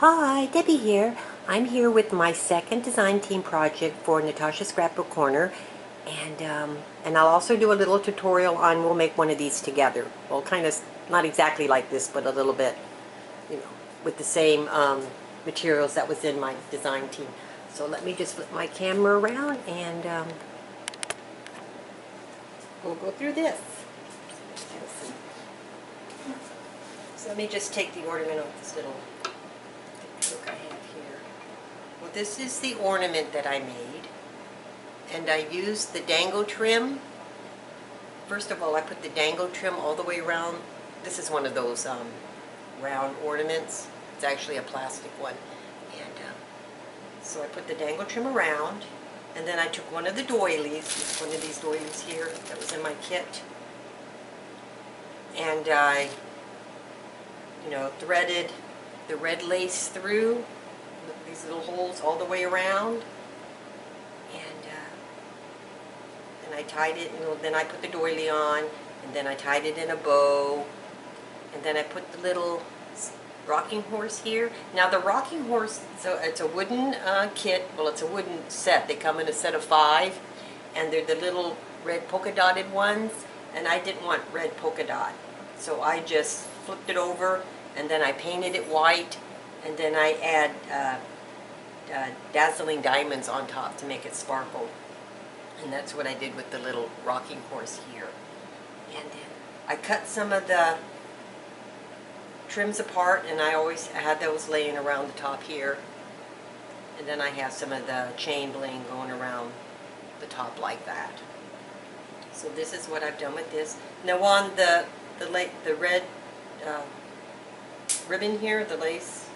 Hi, Debbie here. I'm here with my second design team project for Natasha Scrapbook Corner, and I'll also do a little tutorial on we'll make one of these together. Well, kind of not exactly like this, but a little bit, you know, with the same materials that was in my design team. So let me just flip my camera around and we'll go through this. So let me just take the ornament off this little hook I have here. Well, this is the ornament that I made, and I used the dangle trim. First of all, I put the dangle trim all the way around. This is one of those round ornaments. It's actually a plastic one. And so I put the dangle trim around, and then I took one of the doilies, one of these doilies here that was in my kit, and I threaded the red lace through these little holes all the way around, and I tied it, then I put the doily on, and then I tied it in a bow, and then I put the little rocking horse here. Now the rocking horse, so it's a wooden kit, well, it's a wooden set. They come in a set of 5, and they're the little red polka dotted ones, and I didn't want red polka dot, so I just flipped it over, and then I painted it white, and then I add dazzling diamonds on top to make it sparkle. And that's what I did with the little rocking horse here. And then I cut some of the trims apart, and I always had those laying around the top here. And then I have some of the chain bling going around the top like that. So this is what I've done with this. Now on the red ribbon here, the lace,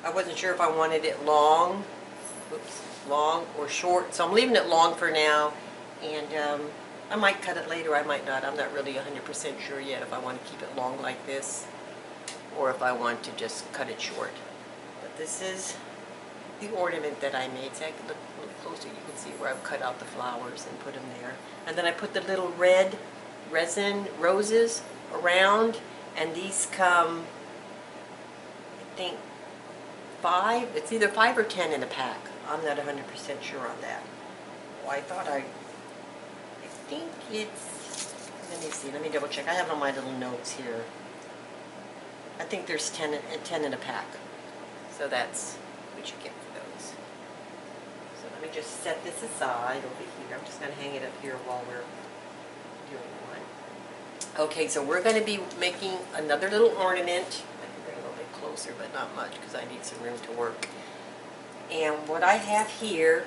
I wasn't sure if I wanted it long, long or short, so I'm leaving it long for now, and I might cut it later, I might not. I'm not really 100% sure yet if I want to keep it long like this or if I want to just cut it short. But this is the ornament that I made. So I can look a little closer, you can see where I've cut out the flowers and put them there. And then I put the little red resin roses around, and these come, I think, 5, it's either 5 or 10 in a pack. I'm not 100% sure on that. Well, I think it's, let me see, let me double check. I have on my little notes here. I think there's 10 in a pack. So that's what you get for those. So let me just set this aside over here. I'm just going to hang it up here while we're doing one. Okay, so we're going to be making another little ornament. Closer, but not much because I need some room to work. And what I have here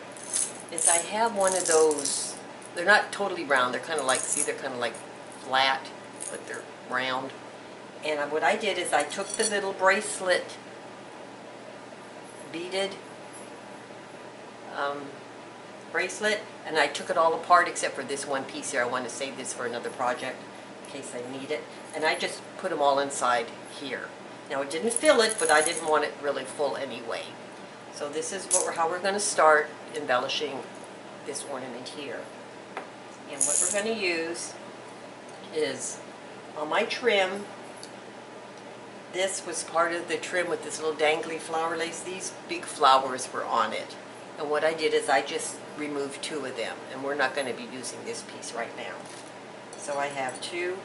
is I have one of those, they're not totally round, they're kind of like, see, they're kind of like flat, but they're round. And what I did is I took the little bracelet beaded bracelet, and I took it all apart except for this one piece here. I want to save this for another project in case I need it. And I just put them all inside here. Now it didn't fill it, but I didn't want it really full anyway. So this is how we're going to start embellishing this ornament here. And what we're going to use is, on my trim, this was part of the trim with this little dangly flower lace. These big flowers were on it. And what I did is I just removed 2 of them, and we're not going to be using this piece right now. So I have 2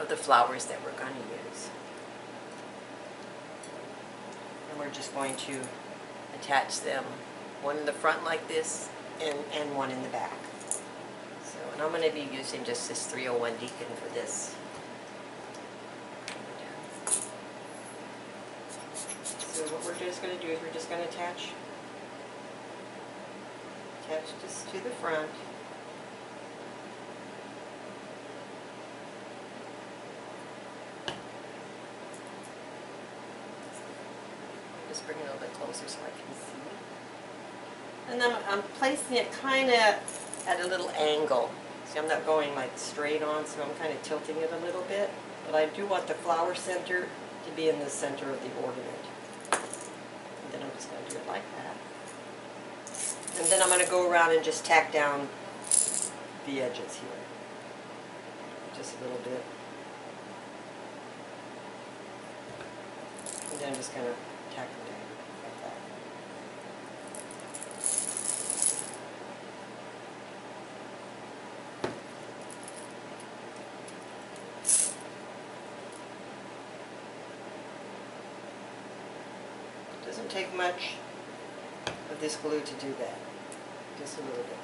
of the flowers that we're going to use. We're just going to attach them, one in the front like this and one in the back. So, and I'm going to be using just this 301 deacon for this. So what we're just going to do is we're just going to attach this to the front. Bring it a little bit closer so I can see. And then I'm placing it kind of at a little angle. See, I'm not going like straight on, so I'm kind of tilting it a little bit. But I do want the flower center to be in the center of the ornament. And then I'm just going to do it like that. And then I'm going to go around and just tack down the edges here. Just a little bit. And then I'm just going to tack them down like that. It doesn't take much of this glue to do that, just a little bit.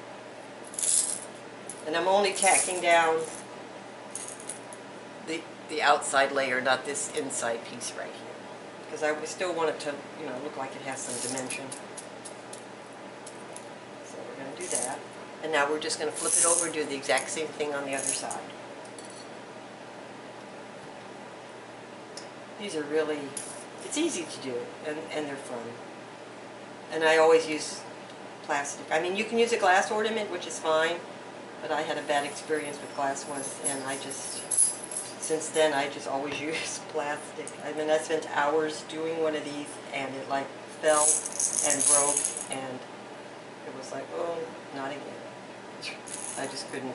And I'm only tacking down the outside layer, not this inside piece right here, because I still want it to, you know, look like it has some dimension. So we're going to do that. And now we're just going to flip it over and do the exact same thing on the other side. These are really, it's easy to do, and they're fun. And I always use plastic. I mean, you can use a glass ornament, which is fine, but I had a bad experience with glass once, and since then I just always use plastic. I mean, I spent hours doing one of these, and it like fell and broke, and it was like, oh, not again. I just couldn't.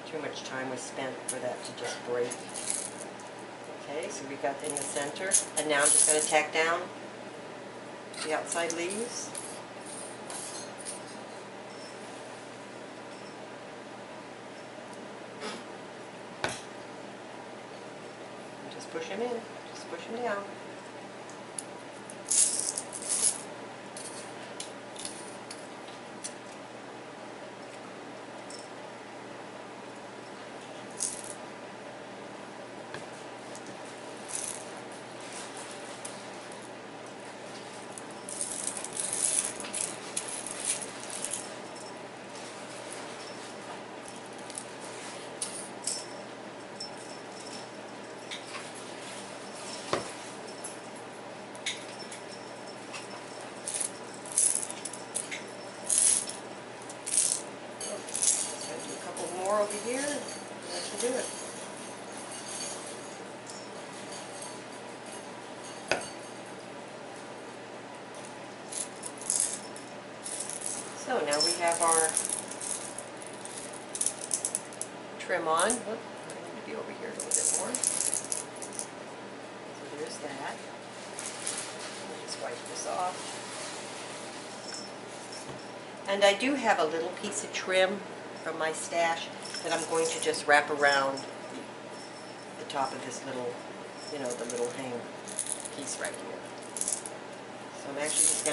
Too much time was spent for that to just break. Okay, so we got in the center, and now I'm just going to tack down the outside leaves. And just push them in, just push them down. Over here, and that should do it. So now we have our trim on. Oop, I need to be over here a little bit more. So there's that. Let me just wipe this off. And I do have a little piece of trim from my stash that I'm going to just wrap around the top of this little, you know, the little hang piece right here. So I'm just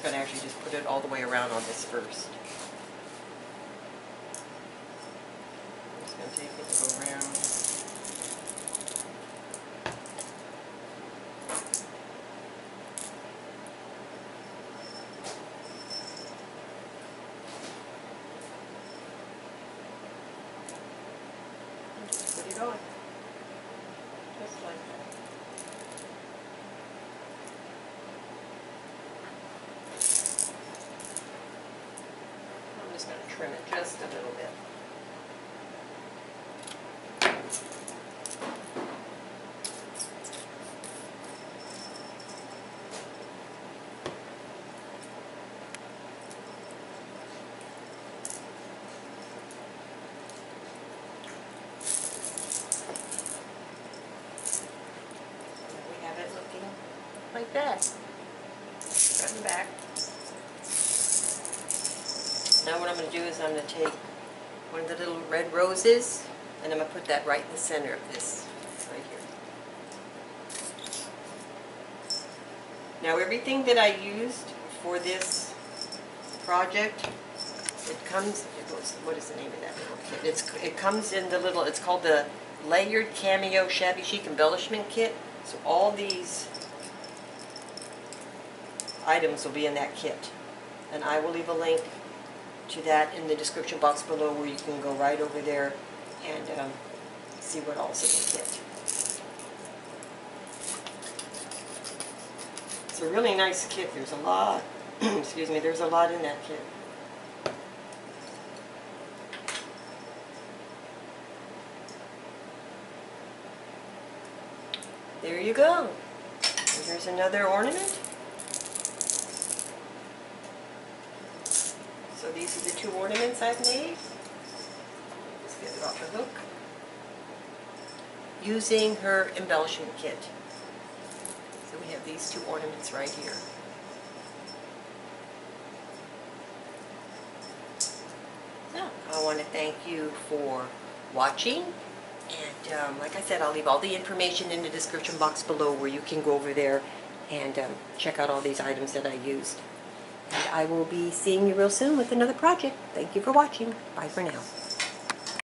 going to actually just put it all the way around on this first. I'm just going to take it and go around. Put it on, just like that. I'm just going to trim it just a little bit. Like that. Front and back. Now what I'm going to do is I'm going to take one of the little red roses, and I'm going to put that right in the center of this, right here. Now everything that I used for this project, it comes, what is the name of that little kit? It comes in the little, it's called the Layered Cameo Shabby Chic Embellishment Kit. So all these items will be in that kit, and I will leave a link to that in the description box below, where you can go right over there and see what all's in the kit. It's a really nice kit. There's a lot, excuse me, there's a lot in that kit. There you go. And here's another ornament. So these are the two ornaments I've made. Just get it off the hook. Using her embellishment kit. So we have these two ornaments right here. So I want to thank you for watching. And like I said, I'll leave all the information in the description box below where you can go over there and check out all these items that I used. And I will be seeing you real soon with another project. Thank you for watching. Bye for now.